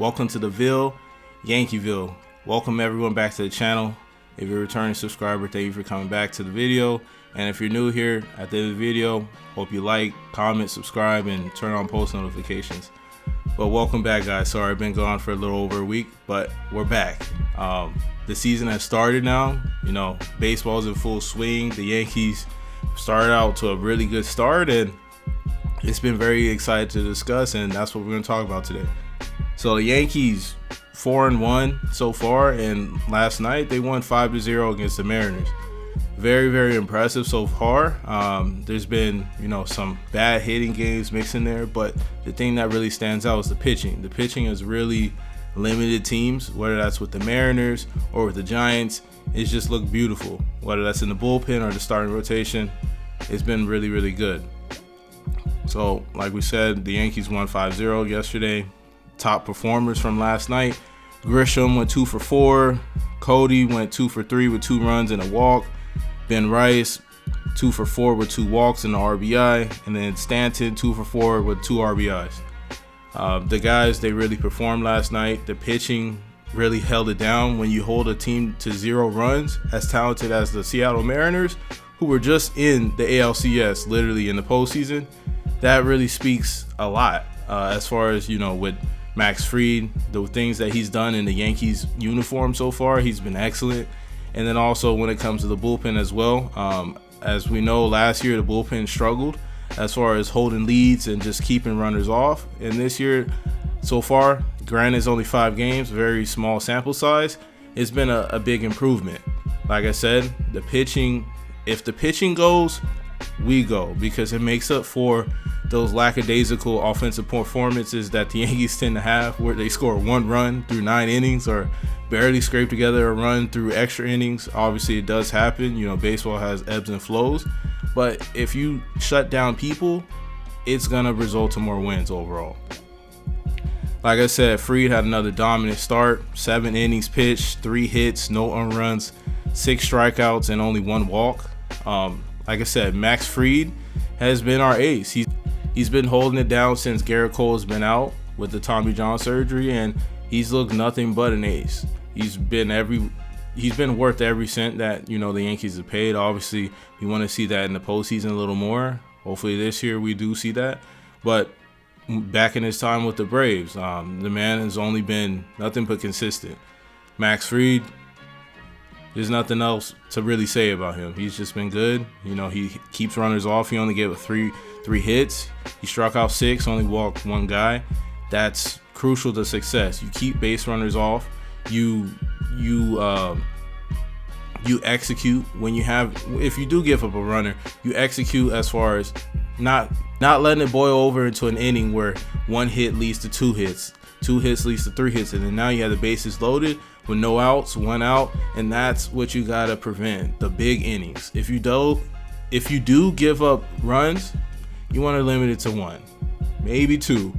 Welcome to the Ville, Yankeeville. Welcome everyone back to the channel. If you're a returning subscriber, thank you for coming back to the video. And if you're new here, at the end of the video, hope you like, comment, subscribe, and turn on post notifications. But welcome back, guys. Sorry, I've been gone for a little over a week, but we're back. The season has started now. You know, baseball's in full swing. The Yankees started out to a really good start, and it's been very exciting to discuss, and that's what we're going to talk about today. So the Yankees 4-1 so far, and last night they won 5-0 against the Mariners. Very, very impressive so far. There's been, some bad hitting games mixed in there, but the thing that really stands out is the pitching. The pitching has really limited teams, whether that's with the Mariners or with the Giants. It's just looked beautiful. Whether that's in the bullpen or the starting rotation, it's been really, really good. So, like we said, the Yankees won 5-0 yesterday. Top performers from last night: Grisham went 2 for 4. Cody went 2 for 3 with 2 runs and a walk. Ben Rice 2 for 4 with 2 walks and an RBI, and then Stanton 2 for 4 with 2 RBIs. The guys, they really performed last night. The pitching really held it down. When you hold a team to 0 runs, as talented as the Seattle Mariners, who were just in the ALCS, literally in the postseason, that really speaks a lot as far as, with maxfried, the things that he's done in the Yankees uniform so far. He's been excellent. And then also when it comes to the bullpen as well, as we know, last year the bullpen struggled as far as holding leads and just keeping runners off. And this year so far, granted it's only 5 games, very small sample size, it's been a big improvement. Like I said, the pitching, if the pitching goes, we go, because it makes up for those lackadaisical offensive performances that the Yankees tend to have, where they score 1 run through 9 innings or barely scrape together a run through extra innings. Obviously it does happen, baseball has ebbs and flows, but if you shut down people, it's gonna result to more wins overall. Like I said, Fried had another dominant start. 7 innings pitched, 3 hits, no earned runs, 6 strikeouts, and only 1 walk. Like I said, maxfried has been our ace. He's been holding it down since Garrett Cole has been out with the Tommy John surgery, and he's looked nothing but an ace. He's been worth every cent that the Yankees have paid. Obviously, we want to see that in the postseason a little more. Hopefully this year we do see that. But back in his time with the Braves, the man has only been nothing but consistent. Maxfried, there's nothing else to really say about him. He's just been good. He keeps runners off. He only gave 3 hits. He struck out 6, only walked 1 guy. That's crucial to success. You keep base runners off. You execute when you have. If you do give up a runner, you execute as far as not letting it boil over into an inning where 1 hit leads to 2 hits, 2 hits leads to 3 hits, and then now you have the bases loaded with no outs, 1 out, and that's what you gotta prevent, the big innings. If you do give up runs, you want to limit it to 1, maybe 2,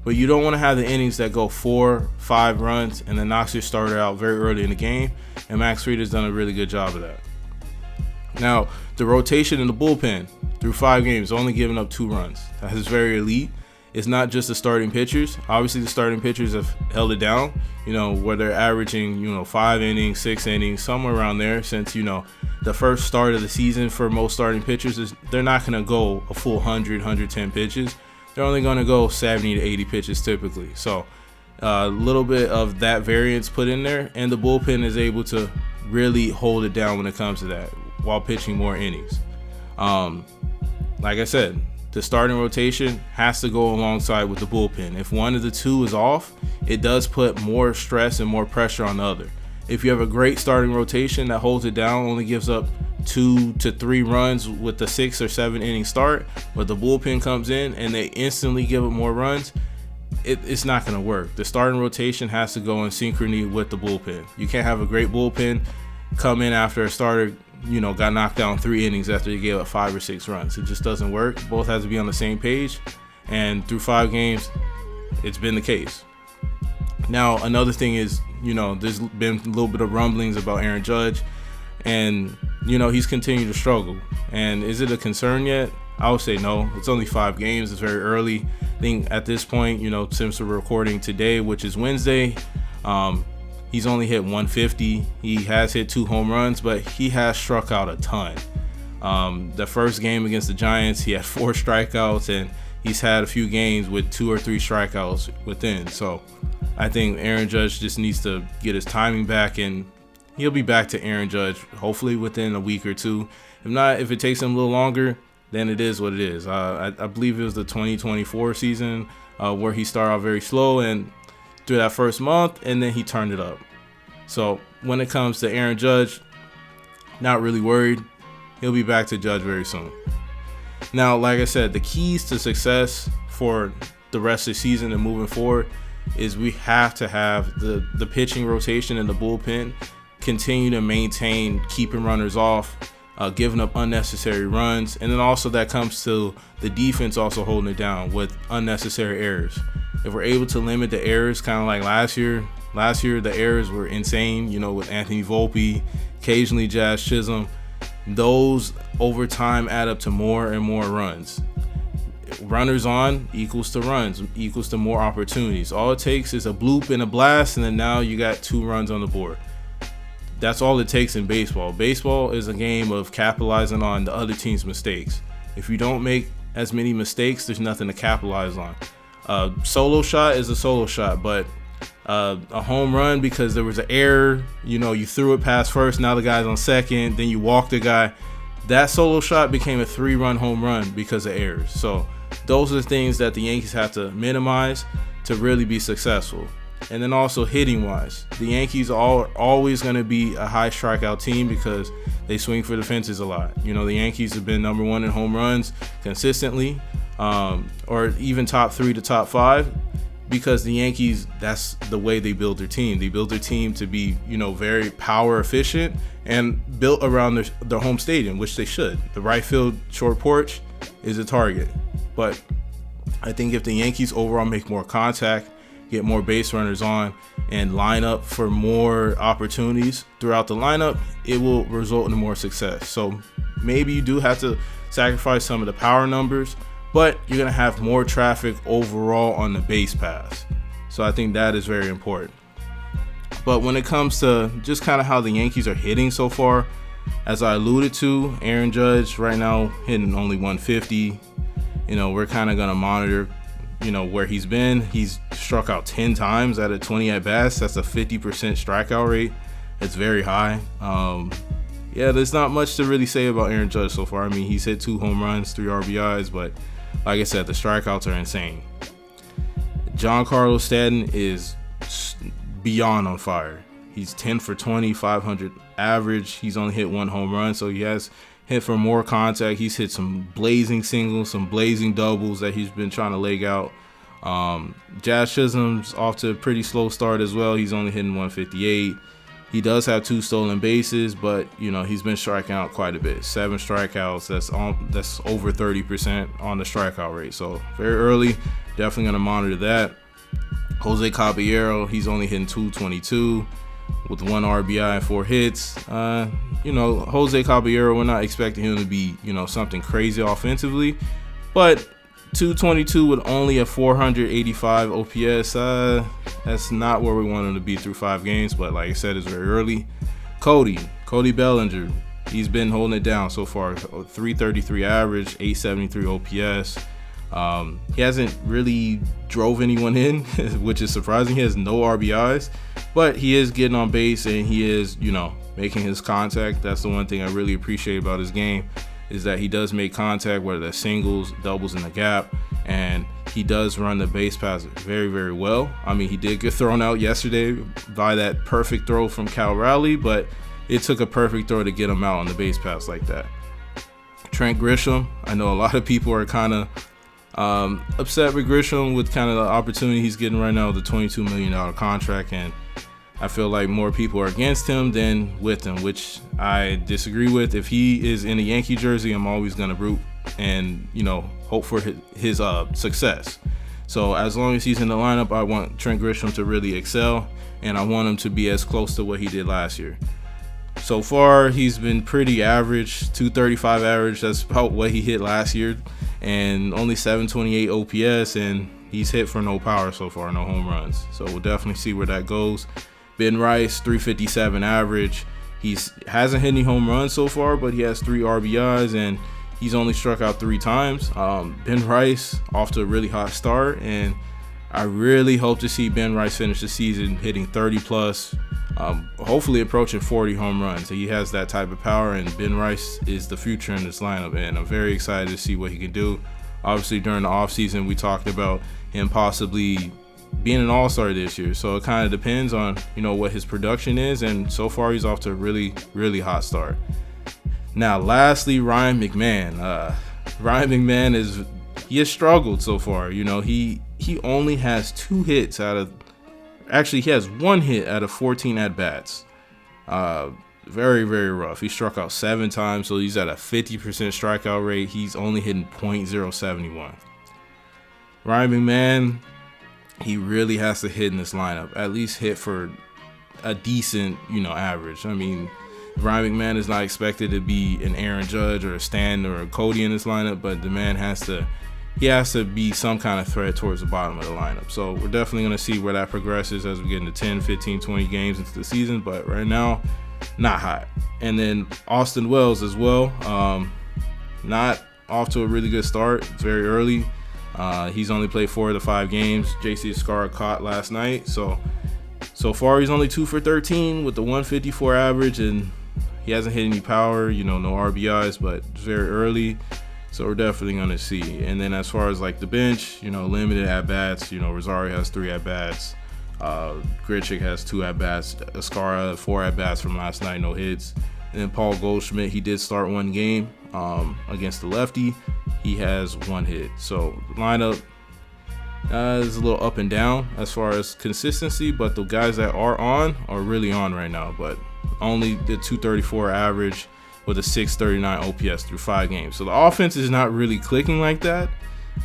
but you don't want to have the innings that go 4, 5 runs and then knocks your starter out very early in the game, and Max Fried has done a really good job of that. Now, the rotation in the bullpen through 5 games, only giving up 2 runs. That is very elite. It's not just the starting pitchers. Obviously, the starting pitchers have held it down, where they're averaging, 5 innings, 6 innings, somewhere around there, since, the first start of the season for most starting pitchers is they're not going to go a full 100, 110 pitches. They're only going to go 70 to 80 pitches typically. So a little bit of that variance put in there, and the bullpen is able to really hold it down when it comes to that while pitching more innings. Like I said, the starting rotation has to go alongside with the bullpen. If one of the two is off, it does put more stress and more pressure on the other. If you have a great starting rotation that holds it down, only gives up 2 to 3 runs with the 6 or 7 inning start, but the bullpen comes in and they instantly give up more runs, it's not going to work. The starting rotation has to go in synchrony with the bullpen. You can't have a great bullpen come in after a starter got knocked down 3 innings after he gave up 5 or 6 runs. It just doesn't work. Both have to be on the same page, and through 5 games, it's been the case. Now, another thing is, there's been a little bit of rumblings about Aaron Judge, and, he's continued to struggle. And is it a concern yet? I would say no. It's only 5 games. It's very early. I think at this point, since we're recording today, which is Wednesday, he's only hit 150. He has hit 2 home runs, but he has struck out a ton. The first game against the Giants, he had 4 strikeouts, and he's had a few games with 2 or 3 strikeouts within. So I think Aaron Judge just needs to get his timing back, and he'll be back to Aaron Judge hopefully within a week or 2. If not, if it takes him a little longer, then it is what it is. I believe it was the 2024 season where he started out very slow and through that first month, and then he turned it up. So when it comes to Aaron Judge, not really worried. He'll be back to Judge very soon. Now, like I said, the keys to success for the rest of the season and moving forward is we have to have the pitching rotation and the bullpen continue to maintain keeping runners off, giving up unnecessary runs, and then also that comes to the defense also holding it down with unnecessary errors. If we're able to limit the errors, kind of like last year the errors were insane, with Anthony Volpe, occasionally Jazz Chisholm. Those over time add up to more and more runs. Runners on equals to runs, equals to more opportunities. All it takes is a bloop and a blast, and then now you got 2 runs on the board. That's all it takes in baseball. Baseball is a game of capitalizing on the other team's mistakes. If you don't make as many mistakes, there's nothing to capitalize on. A solo shot is a solo shot, but a home run because there was an error, you threw it past first, now the guy's on second, then you walked the guy. That solo shot became a 3-run home run because of errors. So those are the things that the Yankees have to minimize to really be successful. And then also hitting wise, the Yankees are always going to be a high strikeout team because they swing for the fences a lot. The Yankees have been number 1 in home runs consistently, or even top 3 to top 5, because the Yankees, that's the way they build their team. They build their team to be, very power efficient and built around their home stadium, which they should. The right field short porch is a target. But I think if the Yankees overall make more contact, get more base runners on, and line up for more opportunities throughout the lineup, it will result in more success. So maybe you do have to sacrifice some of the power numbers, but you're going to have more traffic overall on the base paths. So I think that is very important. But when it comes to just kind of how the Yankees are hitting so far, as I alluded to, Aaron Judge right now hitting only 150. We're kind of going to monitor where he's been. He's struck out 10 times out of 20 at bats. That's a 50% strikeout rate. It's very high. There's not much to really say about Aaron Judge so far. I mean, he's hit 2 home runs, 3 RBIs, but like I said, the strikeouts are insane. Giancarlo Stanton is beyond on fire. He's 10 for 20, 500 average. He's only hit 1 home run, so he has hit for more contact. He's hit some blazing singles, some blazing doubles that he's been trying to leg out. Jazz Chisholm's off to a pretty slow start as well. He's only hitting 158. He does have 2 stolen bases, but he's been striking out quite a bit. 7 strikeouts. That's over 30% on the strikeout rate. So very early. Definitely going to monitor that. Jose Caballero, he's only hitting 222 with 1 RBI and 4 hits. Jose Caballero, we're not expecting him to be, something crazy offensively, but 222 with only a 485 OPS, that's not where we want him to be through 5 games, but like I said, it's very early. Cody Bellinger, he's been holding it down so far. 333 average, 873 OPS. He hasn't really drove anyone in, which is surprising. He has no RBIs, but he is getting on base and he is, making his contact. That's the one thing I really appreciate about his game, is that he does make contact, whether that's singles, doubles in the gap, and he does run the base paths very, very well. I mean, he did get thrown out yesterday by that perfect throw from Cal Raleigh, but it took a perfect throw to get him out on the base paths like that. Trent Grisham, I know a lot of people are kind of upset with Grisham with kind of the opportunity he's getting right now with the $22 million contract, and I feel like more people are against him than with him, which I disagree with. If he is in a Yankee jersey, I'm always going to root and, hope for his success. So as long as he's in the lineup, I want Trent Grisham to really excel, and I want him to be as close to what he did last year. So far, he's been pretty average, 235 average. That's about what he hit last year. and only 728 OPS, and he's hit for no power so far, no home runs. So we'll definitely see where that goes. Ben Rice, 357 average. He hasn't hit any home runs so far, but he has 3 RBIs, and he's only struck out 3 times. Ben Rice off to a really hot start, and I really hope to see Ben Rice finish the season hitting 30 plus, hopefully approaching 40 home runs. He has that type of power, and Ben Rice is the future in this lineup, and I'm very excited to see what he can do. Obviously, during the offseason, we talked about him possibly being an all-star this year, so it kind of depends on, you know, what his production is, and so far he's off to a really hot start. Now, lastly, Ryan McMahon. Ryan McMahon he has struggled so far. You know, he only has 2 hits out of, actually he has 1 hit out of 14 at-bats. Very rough. He struck out 7 times, so he's at a 50% strikeout rate. He's only hitting .071. Ryan McMahon, he really has to hit in this lineup, at least hit for a decent, you know, average. I mean, Ryan McMahon is not expected to be an Aaron Judge or a Stan or a Cody in this lineup, but the man has to be some kind of threat towards the bottom of the lineup. So we're definitely going to see where that progresses as we get into 10, 15, 20 games into the season, but right now, not hot. And then Austin Wells as well, not off to a really good start. It's very early. He's only played 4 of the 5 games. JC Escarra caught last night, so far he's only 2 for 13 with the 154 average, and he hasn't hit any power, you know, no RBIs, but it's very early, so we're definitely going to see. And then as far as like the bench, you know, limited at-bats, you know, Rosario has 3 at-bats, Grichuk has 2 at-bats, Escarra 4 at-bats from last night, no hits. And then Paul Goldschmidt, he did start 1 game against the lefty. He has 1 hit. So the lineup is a little up and down as far as consistency, but the guys that are really on right now. But only the 234 average with a 639 OPS through 5 games. So the offense is not really clicking like that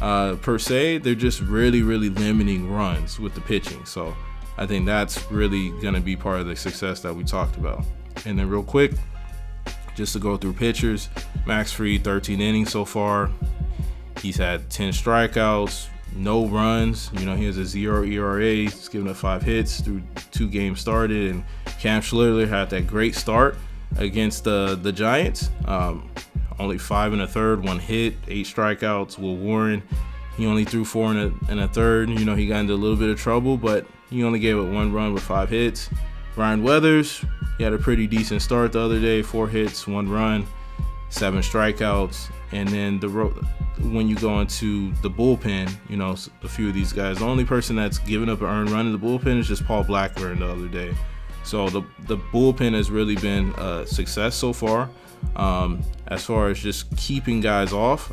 per se. They're just really limiting runs with the pitching. So I think that's really going to be part of the success that we talked about. And then real quick, just to go through pitchers, Max Fried, 13 innings so far. He's had 10 strikeouts, no runs. You know, he has a 0 ERA. He's given up 5 hits through 2 games started. And Cam Schlittler had that great start against the Giants. Only 5 1/3, 1 hit, 8 strikeouts. Will Warren, he only threw 4 1/3. You know, he got into a little bit of trouble, but he only gave up 1 run with 5 hits. Ryan Weathers, he had a pretty decent start the other day, 4 hits, 1 run, 7 strikeouts. And then when you go into the bullpen, you know, a few of these guys, the only person that's given up an earned run in the bullpen is just Paul Blackburn the other day. So the bullpen has really been a success so far, as far as just keeping guys off.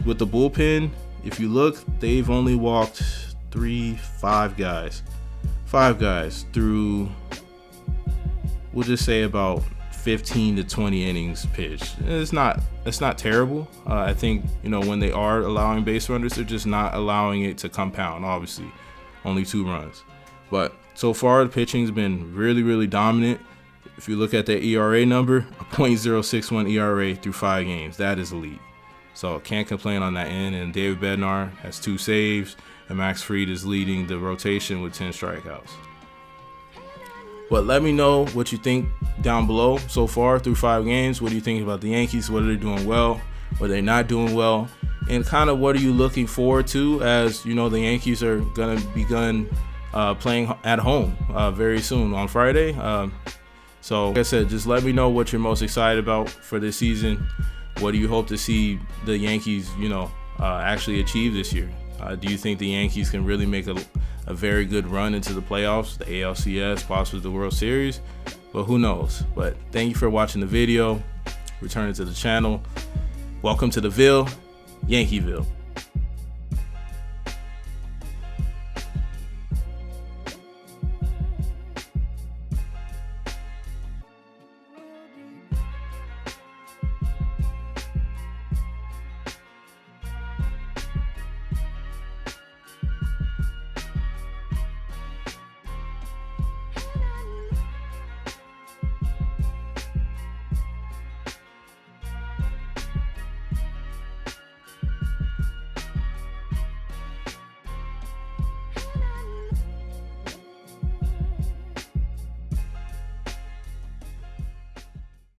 With the bullpen, if you look, they've only walked 5 guys through, we'll just say about 15 to 20 innings pitched. It's not terrible. I think, you know, when they are allowing base runners, they're just not allowing it to compound. Obviously, only 2 runs, but so far the pitching's been really dominant. If you look at that ERA number, a .061 ERA through 5 games, that is elite. So can't complain on that end. And David Bednar has 2 saves, and Max Fried is leading the rotation with 10 strikeouts. But let me know what you think down below so far through 5 games. What do you think about the Yankees? What are they doing well? What are they not doing well? And kind of what are you looking forward to, as you know the Yankees are going to begin playing at home very soon on Friday. So like I said, just let me know what you're most excited about for this season. What do you hope to see the Yankees, you know, actually achieve this year? Do you think the Yankees can really make a very good run into the playoffs, the ALCS, possibly the World Series? But who knows? But thank you for watching the video. Returning to the channel. Welcome to the Ville, Yankeeville.